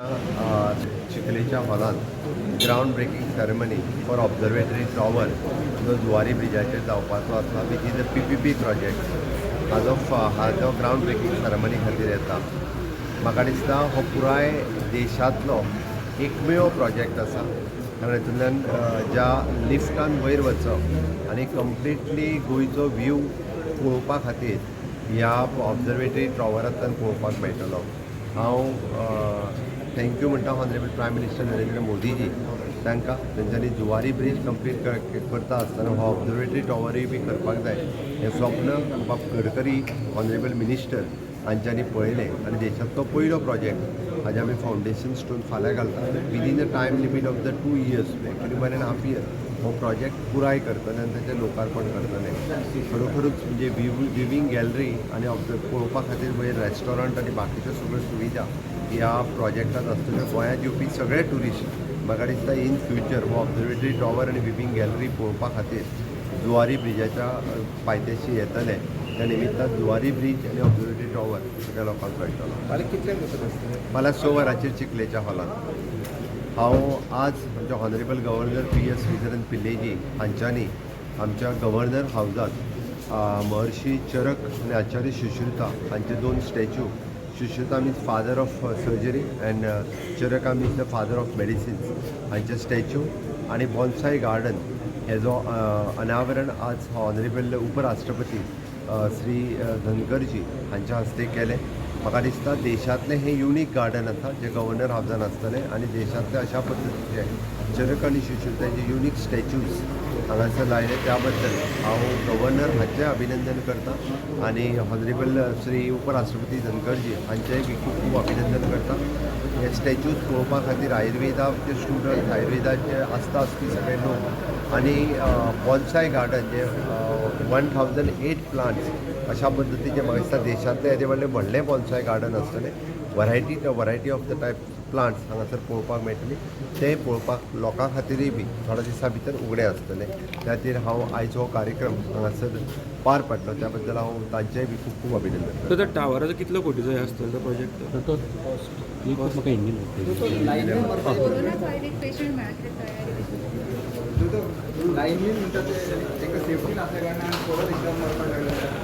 चिखलेच्या हॉलांत ground breaking ceremony for observatory tower जो जुवारी ब्रिजाचेर जावपाचो आसा which is a PPP project हाजो ग्रावंड ब्रेकिंग सेरेमनी खातीर येता. म्हाका दिसता हो पुराय देशांतलो एकमेव प्रोजेक्ट आसा कारण हितूंतल्यान ज्या लिफ्टान वयर वचप आनी कंप्लिटली गोंयचो व्यू पळोवपा खातीर ह्या ऑब्झर्वेटरी टॉवरांतल्यान पळोवपाक मेळटलो. हांव थँक्यू म्हणटा honourable prime minister Narendra Modiji तांकां तेंच्यांनी जुवारी ब्रीज कंप्लीट करता आसतना हो ऑब्झर्वेटरी टॉवरूय बी करपाक जाय हें स्वप्न बाब गडकरी ऑनरेबल मिनिस्टर हांच्यांनी पळयलें आनी देशांतलो पयलो प्रोजेक्ट हाजे आमी फावंडेशन स्टोन फाल्यां घालता within the time limit of the 2 years actually 1.5 years हो प्रोजेक्ट पुराय करतले आनी ताचें लोकार्पण करतले. खरोखरूच म्हणजे विविंग गॅलरी आनी पळोवपा खातीर वयर रेस्टॉरंट आनी बाकीच्यो सगळ्यो सुविधा ह्या प्रोजेक्टांत आसतल्यो. गोंयांत येवपी सगळे ट्युरिस्ट म्हाका दिसता इन फ्युचर हो ऑब्झर्वेटरी टॉवर आनी विविंग गॅलरी पळोवपा खातीर जुवारी ब्रिजाच्या पायथ्याशी येतले. त्या निमित्तान जुवारी ब्रीज आनी ऑब्झर्वेटरी टॉवर सगळ्या लोकांक कळटलो. फाल्यां कितल्यांक वचत आसतलें? फाल्यां 6 वरांचेर चिखलेच्या हॉलांत. हांव आज आमच्या ऑनरेबल गव्हर्नर PS श्रीधरन पिल्लेजी हांच्यांनी आमच्या गव्हर्नर हावजात महर्षी चरक आनी आचार्य सुश्रुता हांचे 2 statue. Sushruta means father of surgery and Charka means the father of medicines हांचे स्टॅच्यू आनी बॉन्साय गार्डन हेजो अनावरण आज ऑनरेबल उपराष्ट्रपती श्री धनगरजी हांच्या हस्ते केलें. म्हाका दिसता देशांतलें हें युनीक गार्डन आसा जें गव्हर्नर हावजान आसतलें आनी देशांतले अशा पद्दतीचे चरक आनी सुश्रुतांचे युनीक स्टॅच्यूज हांगासर लायले त्या बद्दल हांव गव्हर्नर हांचें अभिनंदन करतां आनी ऑनरेबल श्री उपराष्ट्रपती धनगरजी हांचेंय बी खूब खूब अभिनंदन करतां. हे स्टॅच्यूज पळोवपा खातीर आयुर्वेदाचे स्टुडंट आयुर्वेदाचे आस्था आसपी सगळे लोक आनी बॉन्साय गार्डन जे 1008 प्लांट्स अशा पद्दतीचे म्हाका दिसता देशांतले येदे व्हडलें बॉन्साय गार्डन आसतलें. Variety of the type plants हांगासर पळोवपाक मेळटली. ते पळोवपाक लोकां खातीरय बी थोड्या दिसां भितर उगडें आसतलें. त्या खातीर हांव आयज हो कार्यक्रम हांगासर पार पाडलो त्या बद्दल हांव तांचेंय बी खूब खूब अभिनंदन करतां. त्या टावराचो कितलो कोटीचो हे आसतलो तो प्रोजेक्ट? कोरोना काळात एक पेशंट मेळटले तयारी लायनीन म्हणटा ते सेफ्टी नासल्या कारणान परत एकदम मरपाक लागले.